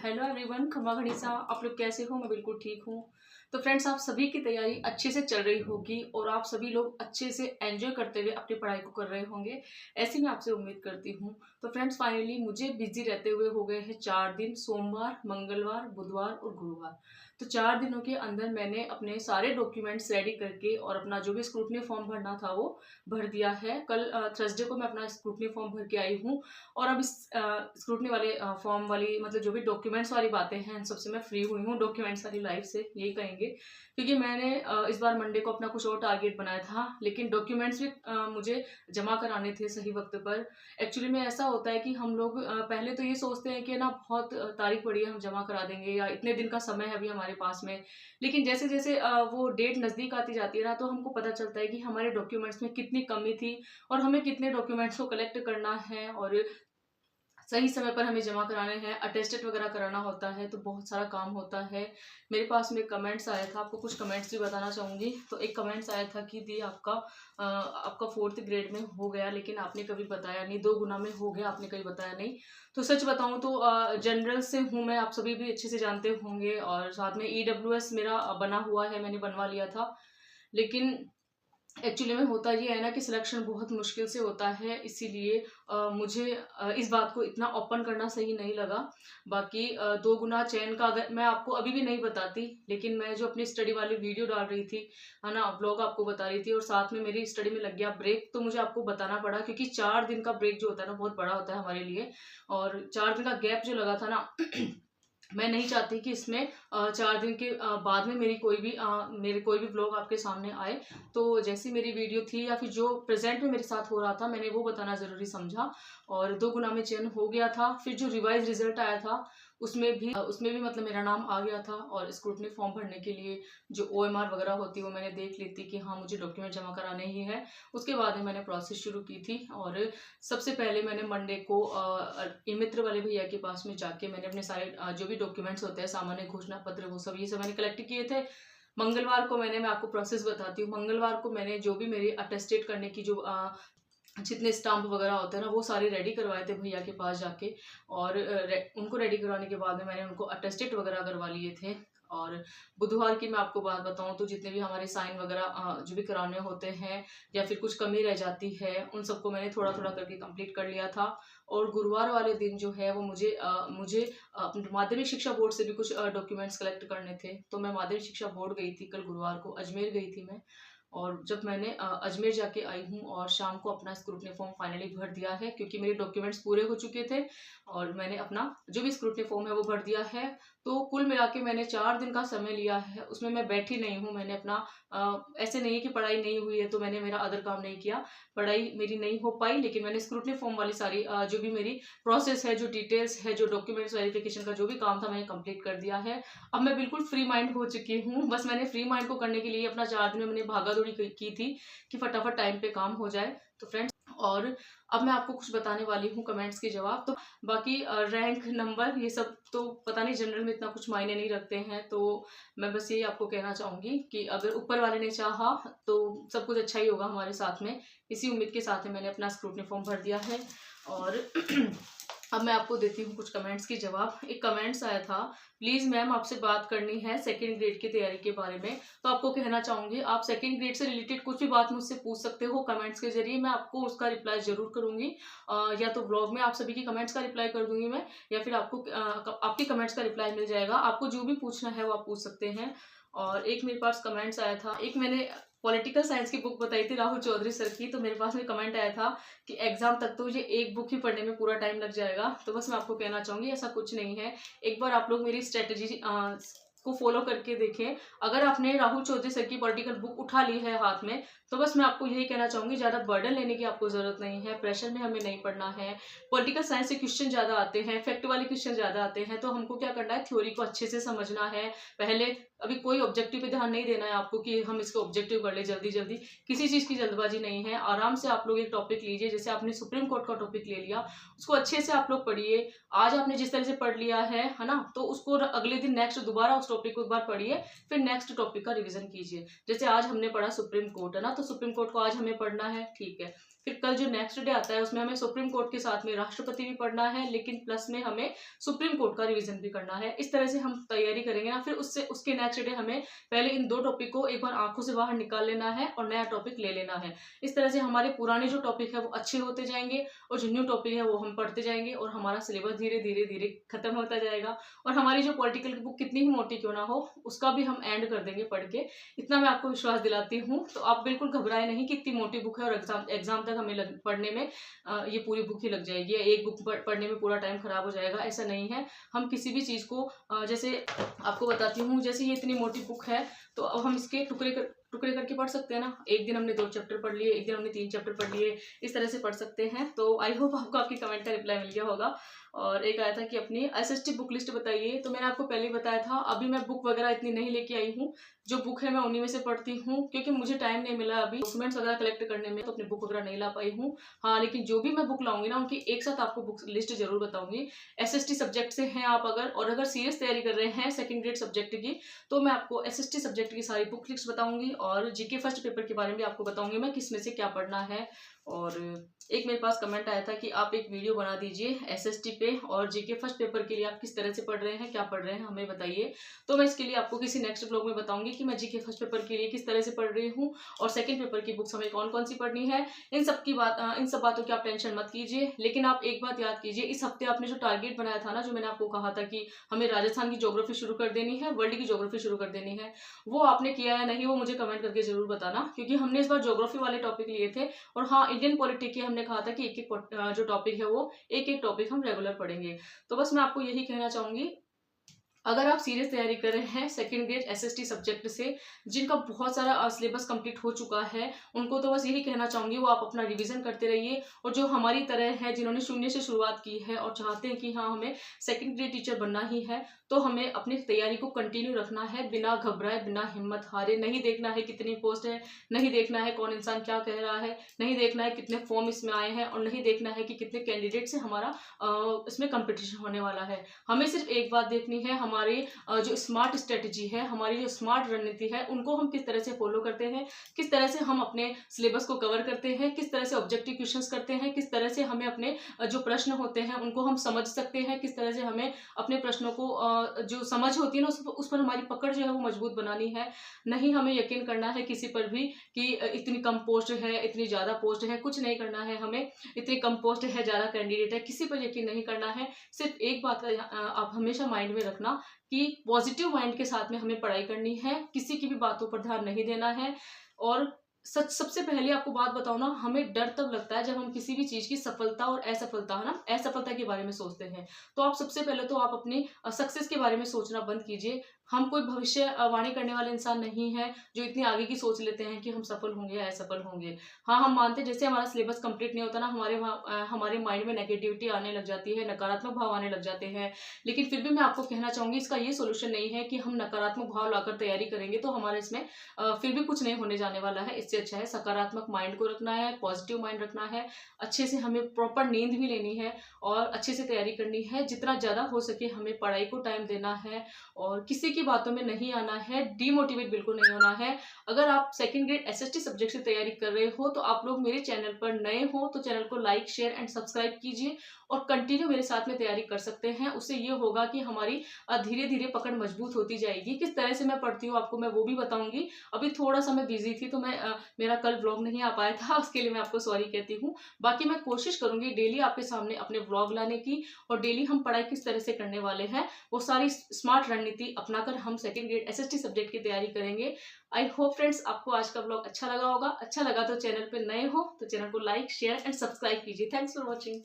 Hello everyone, खमा गणिसा। आप लोग कैसे हो? मैं बिल्कुल ठीक हूँ। तो फ्रेंड्स, आप सभी की तैयारी अच्छे से चल रही होगी और आप सभी लोग अच्छे से एंजॉय करते हुए अपनी पढ़ाई को कर रहे होंगे, ऐसी मैं आपसे उम्मीद करती हूँ। तो फ्रेंड्स, फाइनली मुझे बिजी रहते हुए हो गए हैं 4 दिन, सोमवार, मंगलवार, बुधवार और गुरुवार। तो 4 दिनों के अंदर मैंने अपने सारे डॉक्यूमेंट्स रेडी करके और अपना जो भी स्क्रूटनी फॉर्म भरना था वो भर दिया है। कल थर्सडे को मैं अपना स्क्रूटनी फॉर्म भर के आई हूँ और अब इस स्क्रूटनी वाले फॉर्म वाली मतलब जो भी डॉक्यूमेंट्स वाली बातें हैं, इन सबसे मैं फ्री हुई हूँ, डॉक्यूमेंट्स वाली लाइफ से, यही कहेंगे। क्योंकि मैंने इस बार मंडे को अपना कुछ और टारगेट बनाया था, लेकिन डॉक्यूमेंट्स भी मुझे जमा कराने थे सही वक्त पर। एक्चुअली में ऐसा होता है कि हम लोग पहले तो ये सोचते हैं कि ना बहुत तारीख पड़ी है, हम जमा करा देंगे या इतने दिन का समय है अभी हमारे पास में। लेकिन जैसे जैसे वो डेट नज़दीक आती जाती है ना, तो हमको पता चलता है कि हमारे डॉक्यूमेंट्स में कितनी कमी थी और हमें कितने डॉक्यूमेंट्स को कलेक्ट करना है और सही समय पर हमें जमा कराने हैं, अटेस्टेड वगैरह कराना होता है, तो बहुत सारा काम होता है। मेरे पास में कमेंट्स आया था, आपको कुछ कमेंट्स भी बताना चाहूँगी। तो एक कमेंट्स आया था कि दी आपका 4th ग्रेड में हो गया, लेकिन आपने कभी बताया नहीं, 2 गुना में हो गया, आपने कभी बताया नहीं। तो सच बताऊँ तो जनरल से हूँ मैं, आप सभी भी अच्छे से जानते होंगे, और साथ में EWS मेरा बना हुआ है, मैंने बनवा लिया था। लेकिन एक्चुअली में होता ये है ना कि सिलेक्शन बहुत मुश्किल से होता है, इसीलिए मुझे इस बात को इतना ओपन करना सही नहीं लगा। बाकी 2 गुना चयन का अगर मैं आपको अभी भी नहीं बताती, लेकिन मैं जो अपनी स्टडी वाली वीडियो डाल रही थी, है ना, व्लॉग आपको बता रही थी, और साथ में मेरी स्टडी में लग गया ब्रेक, तो मुझे आपको बताना पड़ा, क्योंकि 4 दिन का ब्रेक जो होता है ना, बहुत बड़ा होता है हमारे लिए। और 4 दिन का गैप जो लगा था ना मैं नहीं चाहती कि इसमें 4 दिन के बाद में मेरे कोई भी ब्लॉग आपके सामने आए। तो जैसी मेरी वीडियो थी या फिर जो प्रेजेंट में मेरे साथ हो रहा था, मैंने वो बताना ज़रूरी समझा। और 2 गुना में चयन हो गया था। फिर जो रिवाइज रिजल्ट आया था उसमें भी मतलब मेरा नाम आ गया था, और स्क्रूटनी फॉर्म भरने के लिए जो OMR वगैरह होती है वो मैंने देख ली थी कि हाँ, मुझे डॉक्यूमेंट जमा कराने ही है। उसके बाद में मैंने प्रोसेस शुरू की थी, और सबसे पहले मैंने मंडे को ई मित्र वाले भैया के पास में जाके मैंने अपने सारे जो भी डॉक्यूमेंट्स होते हैं, सामान्य घोषणा पत्र, वो सब ये सब मैंने कलेक्ट किए थे। मंगलवार को मैं आपको प्रोसेस बताती हूँ। मंगलवार को मैंने जो भी मेरी अटेस्टेड करने की जो जितने स्टाम्प वगैरह होते हैं ना, वो सारे रेडी करवाए थे भैया के पास जाके। और उनको रेडी करवाने के बाद में मैंने उनको अटेस्टेड वगैरह करवा लिए थे। और बुधवार की मैं आपको बात बताऊं तो जितने भी हमारे साइन वगैरह जो भी कराने होते हैं या फिर कुछ कमी रह जाती है, उन सबको मैंने थोड़ा थोड़ा करके कंप्लीट कर लिया था। और गुरुवार वाले दिन जो है वो मुझे अपने माध्यमिक शिक्षा बोर्ड से भी कुछ डॉक्यूमेंट्स कलेक्ट करने थे। तो मैं माध्यमिक शिक्षा बोर्ड गई थी, कल गुरुवार को अजमेर गई थी मैं। और जब मैंने अजमेर जाके आई हूँ और शाम को अपना स्क्रूटनी फॉर्म फाइनली भर दिया है, क्योंकि मेरे डॉक्यूमेंट्स पूरे हो चुके थे और मैंने अपना जो भी स्क्रूटनी फॉर्म है वो भर दिया है। तो कुल मिला के मैंने 4 दिन का समय लिया है, उसमें मैं बैठी नहीं हूँ। मैंने अपना ऐसे नहीं है कि पढ़ाई नहीं हुई है तो मैंने मेरा अदर काम नहीं किया, पढ़ाई मेरी नहीं हो पाई, लेकिन मैंने स्क्रूटनी फॉर्म वाली सारी जो भी मेरी प्रोसेस है, जो डिटेल्स है, जो डॉक्यूमेंट्स वेरिफिकेशन का जो भी काम था, मैंने कंप्लीट कर दिया है। अब मैं बिल्कुल फ्री माइंड हो चुकी हूँ। बस मैंने फ्री माइंड को करने के लिए अपना 4 दिन में मैंने भागा दौड़ी की थी कि फटाफट टाइम पे काम हो जाए। तो फ्रेंड्स, और अब मैं आपको कुछ बताने वाली हूँ कमेंट्स के जवाब। तो बाकी रैंक नंबर ये सब तो पता नहीं, जनरल में इतना कुछ मायने नहीं रखते हैं। तो मैं बस यही आपको कहना चाहूँगी कि अगर ऊपर वाले ने चाहा तो सब कुछ अच्छा ही होगा हमारे साथ में। इसी उम्मीद के साथ में मैंने अपना स्क्रूटनी फॉर्म भर दिया है। और अब मैं आपको देती हूँ कुछ कमेंट्स के जवाब। एक कमेंट्स आया था, प्लीज़ मैम आपसे बात करनी है 2nd ग्रेड की तैयारी के बारे में। तो आपको कहना चाहूँगी, आप 2nd ग्रेड से रिलेटेड कुछ भी बात मुझसे पूछ सकते हो कमेंट्स के जरिए, मैं आपको उसका रिप्लाई ज़रूर करूँगी। या तो ब्लॉग में आप सभी की कमेंट्स का रिप्लाई कर दूँगी मैं, या फिर आपको आपके कमेंट्स का रिप्लाई मिल जाएगा। आपको जो भी पूछना है वो आप पूछ सकते हैं। और एक मेरे पास कमेंट्स आया था, एक मैंने पॉलिटिकल साइंस की बुक बताई थी राहुल चौधरी सर की, तो मेरे पास में कमेंट आया था कि एग्जाम तक तो ये एक बुक ही पढ़ने में पूरा टाइम लग जाएगा। तो बस मैं आपको कहना चाहूँगी ऐसा कुछ नहीं है। एक बार आप लोग मेरी स्ट्रेटजी को फॉलो करके देखें। अगर आपने राहुल चौधरी सर की पॉलिटिकल बुक उठा ली है हाथ में, तो बस मैं आपको यही कहना चाहूँगी, ज़्यादा बर्डन लेने की आपको ज़रूरत नहीं है, प्रेशर में हमें नहीं पढ़ना है। पॉलिटिकल साइंस से क्वेश्चन ज़्यादा आते हैं, फैक्ट वाले क्वेश्चन ज़्यादा आते हैं, तो हमको क्या करना है, थ्योरी को अच्छे से समझना है पहले। अभी कोई ऑब्जेक्टिव पे ध्यान नहीं देना है आपको कि हम इसको ऑब्जेक्टिव कर ले जल्दी जल्दी, किसी चीज़ की जल्दबाजी नहीं है। आराम से आप लोग एक टॉपिक लीजिए, जैसे आपने सुप्रीम कोर्ट का टॉपिक ले लिया, उसको अच्छे से आप लोग पढ़िए। आज आपने जिस तरह से पढ़ लिया है ना, तो उसको अगले दिन नेक्स्ट दोबारा उस टॉपिक को एक बार पढ़िए, फिर नेक्स्ट टॉपिक का रिवीजन कीजिए। जैसे आज हमने पढ़ा सुप्रीम कोर्ट, है ना, तो सुप्रीम कोर्ट को आज हमें पढ़ना है, ठीक है। फिर कल जो नेक्स्ट डे आता है उसमें हमें सुप्रीम कोर्ट के साथ में राष्ट्रपति भी पढ़ना है, लेकिन प्लस में हमें सुप्रीम कोर्ट का रिवीजन भी करना है। इस तरह से हम तैयारी करेंगे ना, फिर उससे उसके नेक्स्ट डे हमें पहले इन 2 टॉपिक को एक बार आंखों से बाहर निकाल लेना है और नया टॉपिक ले लेना है। इस तरह से हमारे पुराने जो टॉपिक है वो अच्छे होते जाएंगे और जो न्यू टॉपिक है वो हम पढ़ते जाएंगे और हमारा सिलेबस धीरे धीरे धीरे खत्म होता जाएगा। और हमारी जो पॉलिटिकल की बुक कितनी ही मोटी क्यों ना हो, उसका भी हम एंड कर देंगे पढ़ के, इतना मैं आपको विश्वास दिलाती हूँ। तो आप बिल्कुल घबराए नहीं कि इतनी मोटी बुक है और एग्जाम तक हमें पढ़ने में ये पूरी बुक ही लग जाएगी या एक बुक पढ़ने में पूरा टाइम खराब हो जाएगा, ऐसा नहीं है। हम किसी भी चीज़ को जैसे आपको बताती हूँ, जैसे ये इतनी मोटी बुक है तो अब हम इसके टुकड़े करके पढ़ सकते हैं ना। एक दिन हमने 2 चैप्टर पढ़ लिए, एक दिन हमने 3 चैप्टर पढ़ लिए, इस तरह से पढ़ सकते हैं। तो आई होप आपको आपकी कमेंट का रिप्लाई मिल गया होगा। और एक आया था कि अपनी एसएसटी बुक लिस्ट बताइए, तो मैंने आपको पहले ही बताया था, अभी मैं बुक वगैरह इतनी नहीं लेके आई हूँ। जो बुक है मैं उन्हीं में से पढ़ती हूँ, क्योंकि मुझे टाइम नहीं मिला अभी डॉक्यूमेंट्स वगैरह कलेक्ट करने में, तो अपनी बुक वगैरह नहीं ला पाई हूँ। हाँ, लेकिन जो भी मैं बुक लाऊंगी ना उनकी एक साथ आपको बुक लिस्ट जरूर बताऊंगी। एसएसटी सब्जेक्ट से हैं आप अगर सीरियस तैयारी कर रहे हैं सेकंड ग्रेड सब्जेक्ट की, तो मैं आपको एसएसटी सब्जेक्ट की सारी बुक लिस्ट बताऊंगी और जीके फर्स्ट पेपर के बारे में भी आपको बताऊंगी मैं किस में से क्या पढ़ना है। और एक मेरे पास कमेंट आया था कि आप एक वीडियो बना दीजिए एसएसटी पे और जीके फर्स्ट पेपर के लिए आप किस तरह से पढ़ रहे हैं, क्या पढ़ रहे हैं, हमें बताइए। तो मैं इसके लिए आपको किसी नेक्स्ट ब्लॉग में बताऊंगी कि मैं जीके फर्स्ट पेपर के लिए किस तरह से पढ़ रही हूँ और सेकंड पेपर की बुक्स हमें कौन कौन सी पढ़नी है। इन सब बातों की आप टेंशन मत कीजिए, लेकिन आप एक बात याद कीजिए, इस हफ्ते आपने जो टारगेट बनाया था ना, जो मैंने आपको कहा था कि हमें राजस्थान की ज्योग्राफी शुरू कर देनी है, वर्ल्ड की ज्योग्राफी शुरू कर देनी है, वो आपने किया या नहीं वो मुझे कमेंट करके जरूर बताना, क्योंकि हमने इस बार ज्योग्राफी वाले टॉपिक लिए थे। और हाँ, इंडियन पॉलिटी के हमने कहा था कि एक एक जो टॉपिक है वो एक टॉपिक हम रेगुलर पढ़ेंगे। तो बस मैं आपको यही कहना चाहूंगी, अगर आप सीरियस तैयारी कर रहे हैं सेकंड ग्रेड एसएसटी सब्जेक्ट से, जिनका बहुत सारा सिलेबस कंप्लीट हो चुका है, उनको तो बस यही कहना चाहूंगी वो आप अपना रिवीजन करते रहिए। और जो हमारी तरह है जिन्होंने शून्य से शुरुआत की है और चाहते हैं कि हाँ हमें सेकंड ग्रेड टीचर बनना ही है, तो हमें अपनी तैयारी को कंटिन्यू रखना है, बिना घबराए बिना हिम्मत हारे। नहीं देखना है कितनी पोस्ट है, नहीं देखना है कौन इंसान क्या कह रहा है, नहीं देखना है कितने फॉर्म इसमें आए हैं, और नहीं देखना है कि कितने कैंडिडेट से हमारा इसमें कंपटीशन होने वाला है। हमें सिर्फ एक बात देखनी है, हमारी जो स्मार्ट स्ट्रेटजी है, हमारी जो स्मार्ट रणनीति है, उनको हम किस तरह से फॉलो करते हैं, किस तरह से हम अपने सिलेबस को कवर करते हैं, किस तरह से ऑब्जेक्टिव क्वेश्चंस करते हैं, किस तरह से हमें अपने जो प्रश्न होते हैं उनको हम समझ सकते हैं, किस तरह से हमें अपने प्रश्नों को जो समझ होती है ना उस पर हमारी पकड़ जो है वो मजबूत बनानी है। नहीं हमें यकीन करना है किसी पर भी कि इतनी कम पोस्ट है, इतनी ज़्यादा पोस्ट है, कुछ नहीं करना है हमें। इतनी कम पोस्ट है, ज़्यादा कैंडिडेट है, किसी पर यकीन नहीं करना है। सिर्फ एक बात आप हमेशा माइंड में रखना कि पॉजिटिव माइंड के साथ में हमें पढ़ाई करनी है, किसी की भी बातों पर ध्यान नहीं देना है। और सबसे पहले आपको बात बताओ ना, हमें डर तब लगता है जब हम किसी भी चीज की सफलता और असफलता है ना, असफलता के बारे में सोचते हैं। तो आप सबसे पहले तो आप अपनी सक्सेस के बारे में सोचना बंद कीजिए। हम कोई भविष्यवाणी करने वाले इंसान नहीं है जो इतनी आगे की सोच लेते हैं कि हम सफल होंगे या असफल होंगे। हाँ, हम मानते हैं जैसे हमारा सिलेबस कंप्लीट नहीं होता ना, हमारे माइंड में नेगेटिविटी आने लग जाती है, नकारात्मक भाव आने लग जाते हैं। लेकिन फिर भी मैं आपको कहना चाहूंगी, इसका ये सोल्यूशन नहीं है कि हम नकारात्मक भाव लाकर तैयारी करेंगे तो हमारे इसमें फिर भी कुछ नहीं होने जाने वाला है। इससे अच्छा है सकारात्मक माइंड को रखना है, पॉजिटिव माइंड रखना है, अच्छे से हमें प्रॉपर नींद भी लेनी है और अच्छे से तैयारी करनी है। जितना ज़्यादा हो सके हमें पढ़ाई को टाइम देना है और किसी की बातों में नहीं आना है, डीमोटिवेट बिल्कुल नहीं होना है। अगर आप सेकंड ग्रेड एसएसटी सब्जेक्ट से तैयारी कर रहे हो तो आप लोग मेरे चैनल पर नए हो तो चैनल को लाइक शेयर एंड सब्सक्राइब कीजिए और कंटिन्यू मेरे साथ में तैयारी कर सकते हैं। उससे ये होगा कि हमारी धीरे धीरे पकड़ मजबूत होती जाएगी। किस तरह से मैं पढ़ती हूँ आपको मैं वो भी बताऊंगी। अभी थोड़ा सा मैं बिजी थी तो मैं मेरा कल व्लॉग नहीं आ पाया था, उसके लिए मैं आपको सॉरी कहती हूँ। बाकी मैं कोशिश करूंगी डेली आपके सामने अपने व्लॉग लाने की और डेली हम पढ़ाई किस तरह से करने वाले हैं वो सारी स्मार्ट रणनीति अपनाकर हम सेकंड ग्रेड एसएसटी सब्जेक्ट की तैयारी करेंगे। आई होप फ्रेंड्स आपको आज का व्लॉग अच्छा लगा होगा। अच्छा लगा तो चैनल पे नए हो तो चैनल को लाइक शेयर एंड सब्सक्राइब कीजिए। Thanks for watching.